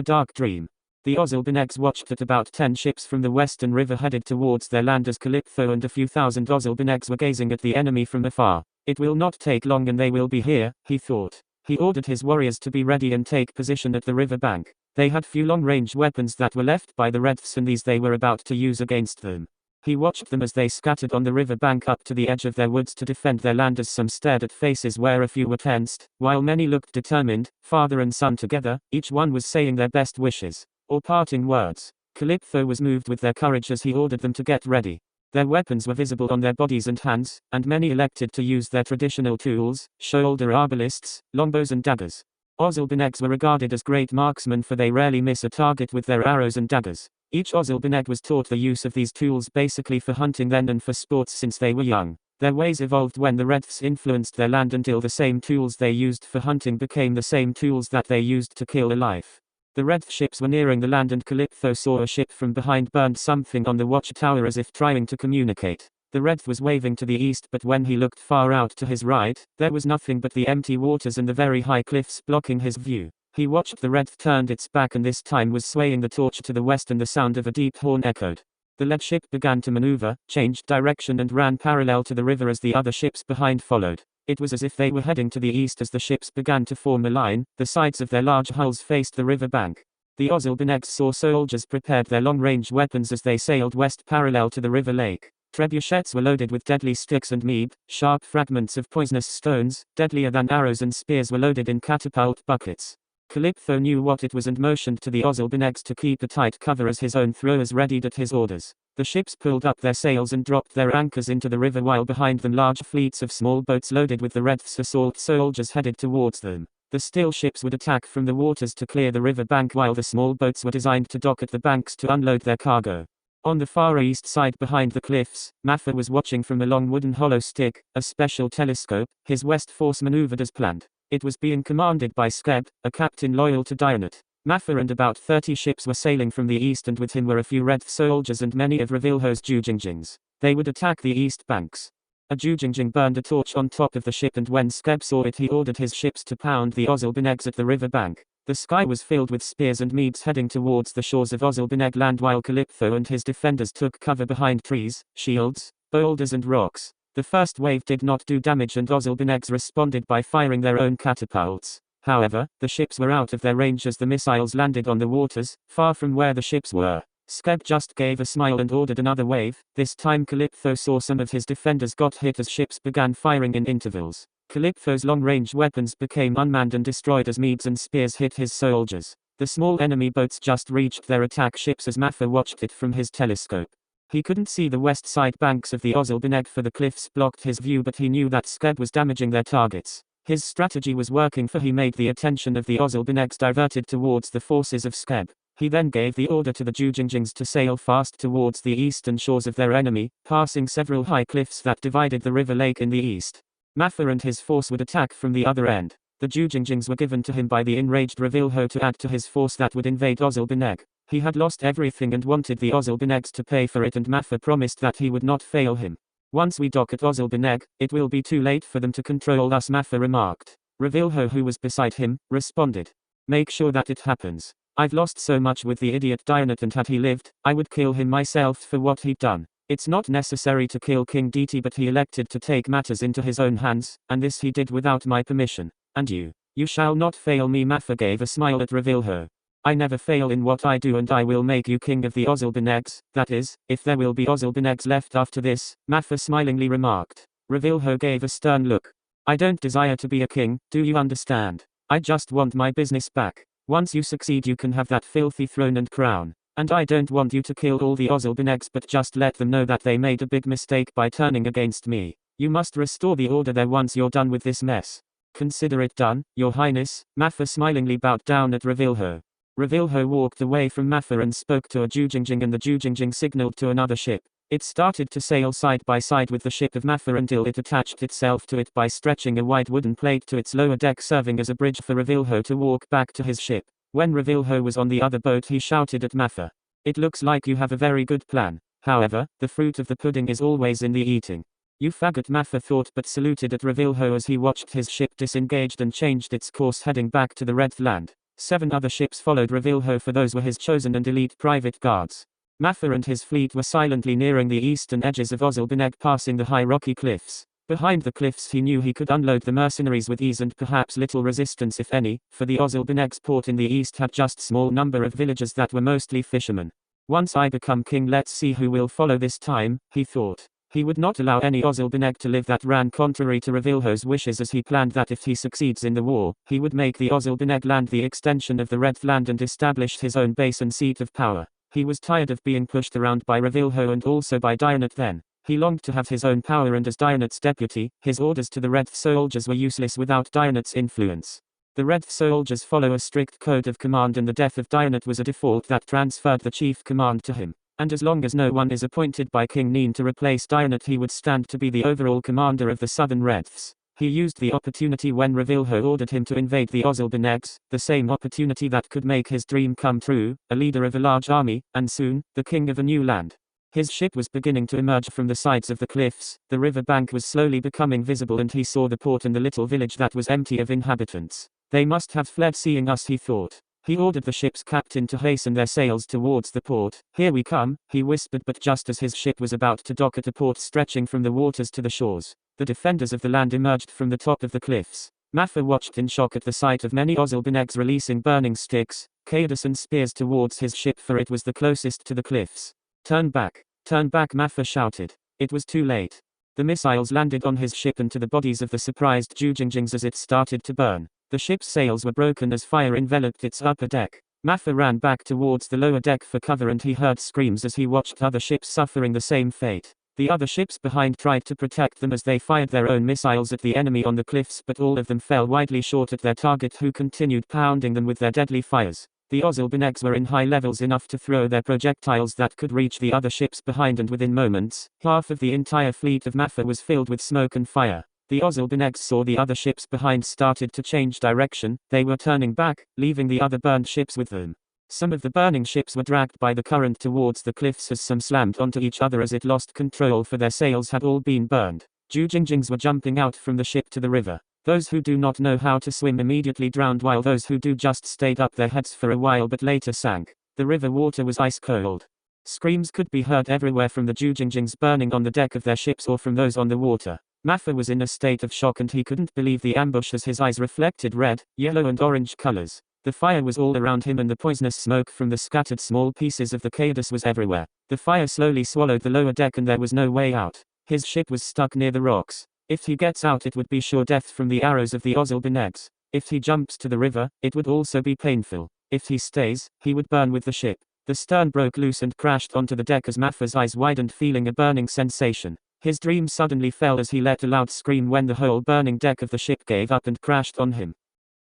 A dark dream. The Ozilbenegs watched that about 10 ships from the western river headed towards their land as Calypso and a few thousand Ozilbenegs were gazing at the enemy from afar. It will not take long and they will be here, he thought. He ordered his warriors to be ready and take position at the river bank. They had few long-range weapons that were left by the Redths and these they were about to use against them. He watched them as they scattered on the river bank up to the edge of their woods to defend their land as some stared at faces where a few were tensed, while many looked determined, father and son together, each one was saying their best wishes, or parting words. Calypso was moved with their courage as he ordered them to get ready. Their weapons were visible on their bodies and hands, and many elected to use their traditional tools, shoulder arbalists, longbows and daggers. Ozilbenegs were regarded as great marksmen for they rarely miss a target with their arrows and daggers. Each Ozilbeneg was taught the use of these tools basically for hunting then and for sports since they were young. Their ways evolved when the Redths influenced their land until the same tools they used for hunting became the same tools that they used to kill a life. The Redth ships were nearing the land and Calypso saw a ship from behind burned something on the watchtower as if trying to communicate. The Redth was waving to the east but when he looked far out to his right, there was nothing but the empty waters and the very high cliffs blocking his view. He watched the Redth turned its back and this time was swaying the torch to the west and the sound of a deep horn echoed. The lead ship began to maneuver, changed direction and ran parallel to the river as the other ships behind followed. It was as if they were heading to the east as the ships began to form a line, the sides of their large hulls faced the river bank. The Ozilbenegs saw soldiers prepared their long-range weapons as they sailed west parallel to the river lake. Trebuchets were loaded with deadly sticks and mead, sharp fragments of poisonous stones, deadlier than arrows and spears were loaded in catapult buckets. Calypso knew what it was and motioned to the Ozilbenegs to keep a tight cover as his own throwers readied at his orders. The ships pulled up their sails and dropped their anchors into the river while behind them large fleets of small boats loaded with the Redth's assault soldiers headed towards them. The still ships would attack from the waters to clear the river bank while the small boats were designed to dock at the banks to unload their cargo. On the far east side behind the cliffs, Maffa was watching from a long wooden hollow stick, a special telescope. His west force maneuvered as planned. It was being commanded by Skeb, a captain loyal to Dionat. Maffa and about 30 ships were sailing from the east and with him were a few Redth soldiers and many of Ravilho's Jujingjings. They would attack the east banks. A Jujingjing burned a torch on top of the ship and when Skeb saw it he ordered his ships to pound the Ozilbenegs at the river bank. The sky was filled with spears and meads heading towards the shores of Ozilbeneg land while Calypso and his defenders took cover behind trees, shields, boulders and rocks. The first wave did not do damage and Ozilbenegs responded by firing their own catapults. However, the ships were out of their range as the missiles landed on the waters, far from where the ships were. Skeb just gave a smile and ordered another wave. This time Calypso saw some of his defenders got hit as ships began firing in intervals. Calypso's long-range weapons became unmanned and destroyed as meads and spears hit his soldiers. The small enemy boats just reached their attack ships as Maffa watched it from his telescope. He couldn't see the west side banks of the Ozilbeneg for the cliffs blocked his view but he knew that Skeb was damaging their targets. His strategy was working for he made the attention of the Ozilbenegs diverted towards the forces of Skeb. He then gave the order to the Jujingjings to sail fast towards the eastern shores of their enemy, passing several high cliffs that divided the river lake in the east. Maffa and his force would attack from the other end. The Jujingjings were given to him by the enraged Ravilho to add to his force that would invade Ozilbeneg. He had lost everything and wanted the Ozilbenegs to pay for it and Maffa promised that he would not fail him. Once we dock at Ozilbeneg, it will be too late for them to control us, Maffa remarked. Ravilho, who was beside him, responded. Make sure that it happens. I've lost so much with the idiot Dionat and had he lived, I would kill him myself for what he'd done. It's not necessary to kill King Diti but he elected to take matters into his own hands, and this he did without my permission. And you shall not fail me. Maffa gave a smile at Ravilho. I never fail in what I do and I will make you king of the Ozilbenegs, that is, if there will be Ozilbenegs left after this, Maffa smilingly remarked. Ravilho gave a stern look. I don't desire to be a king, do you understand? I just want my business back. Once you succeed you can have that filthy throne and crown. And I don't want you to kill all the Ozilbenegs but just let them know that they made a big mistake by turning against me. You must restore the order there once you're done with this mess. Consider it done, your highness. Maffa smilingly bowed down at Ravilho. Ravilho walked away from Maffa and spoke to a Jujingjing and the Jujingjing signaled to another ship. It started to sail side by side with the ship of Maffa until it attached itself to it by stretching a wide wooden plate to its lower deck serving as a bridge for Ravilho to walk back to his ship. When Ravilho was on the other boat he shouted at Maffa. It looks like you have a very good plan. However, the fruit of the pudding is always in the eating. You faggot, Maffa thought but saluted at Ravilho as he watched his ship disengaged and changed its course heading back to the Red Land. 7 other ships followed Revilho, for those were his chosen and elite private guards. Maffa and his fleet were silently nearing the eastern edges of Ozilbeneg, passing the high rocky cliffs. Behind the cliffs he knew he could unload the mercenaries with ease and perhaps little resistance if any, for the Ozilbeneg's port in the east had just small number of villagers that were mostly fishermen. Once I become king, let's see who will follow this time, he thought. He would not allow any Ozilbeneg to live that ran contrary to Revilho's wishes, as he planned that if he succeeds in the war, he would make the Ozilbeneg land the extension of the Red Land and establish his own base and seat of power. He was tired of being pushed around by Revilho and also by Dionat then. He longed to have his own power, and as Dionat's deputy, his orders to the Red soldiers were useless without Dionat's influence. The Red soldiers follow a strict code of command, and the death of Dionat was a default that transferred the chief command to him. And as long as no one is appointed by King Neen to replace Dionat, he would stand to be the overall commander of the southern Reths. He used the opportunity when Revilho ordered him to invade the Ozilbenegs, the same opportunity that could make his dream come true, a leader of a large army, and soon, the king of a new land. His ship was beginning to emerge from the sides of the cliffs, the river bank was slowly becoming visible, and he saw the port and the little village that was empty of inhabitants. They must have fled seeing us, he thought. He ordered the ship's captain to hasten their sails towards the port. Here we come, he whispered, but just as his ship was about to dock at a port stretching from the waters to the shores, the defenders of the land emerged from the top of the cliffs. Maffa watched in shock at the sight of many Ozilbenegs releasing burning sticks, cadus and spears towards his ship, for it was the closest to the cliffs. Turn back, Maffa shouted. It was too late. The missiles landed on his ship and to the bodies of the surprised Jujingjings as it started to burn. The ship's sails were broken as fire enveloped its upper deck. Maffa ran back towards the lower deck for cover, and he heard screams as he watched other ships suffering the same fate. The other ships behind tried to protect them as they fired their own missiles at the enemy on the cliffs, but all of them fell widely short at their target, who continued pounding them with their deadly fires. The Ozilbenegs were in high levels enough to throw their projectiles that could reach the other ships behind, and within moments, half of the entire fleet of Maffa was filled with smoke and fire. The Ozilbenegs saw the other ships behind started to change direction. They were turning back, leaving the other burned ships with them. Some of the burning ships were dragged by the current towards the cliffs as some slammed onto each other as it lost control, for their sails had all been burned. Jujingjings were jumping out from the ship to the river. Those who do not know how to swim immediately drowned, while those who do just stayed up their heads for a while but later sank. The river water was ice cold. Screams could be heard everywhere from the Jujingjings burning on the deck of their ships or from those on the water. Maffa was in a state of shock, and he couldn't believe the ambush as his eyes reflected red, yellow and orange colors. The fire was all around him, and the poisonous smoke from the scattered small pieces of the cadus was everywhere. The fire slowly swallowed the lower deck, and there was no way out. His ship was stuck near the rocks. If he gets out, it would be sure death from the arrows of the Ozilbenegs. If he jumps to the river, it would also be painful. If he stays, he would burn with the ship. The stern broke loose and crashed onto the deck as Maffa's eyes widened, feeling a burning sensation. His dream suddenly fell as he let a loud scream when the whole burning deck of the ship gave up and crashed on him.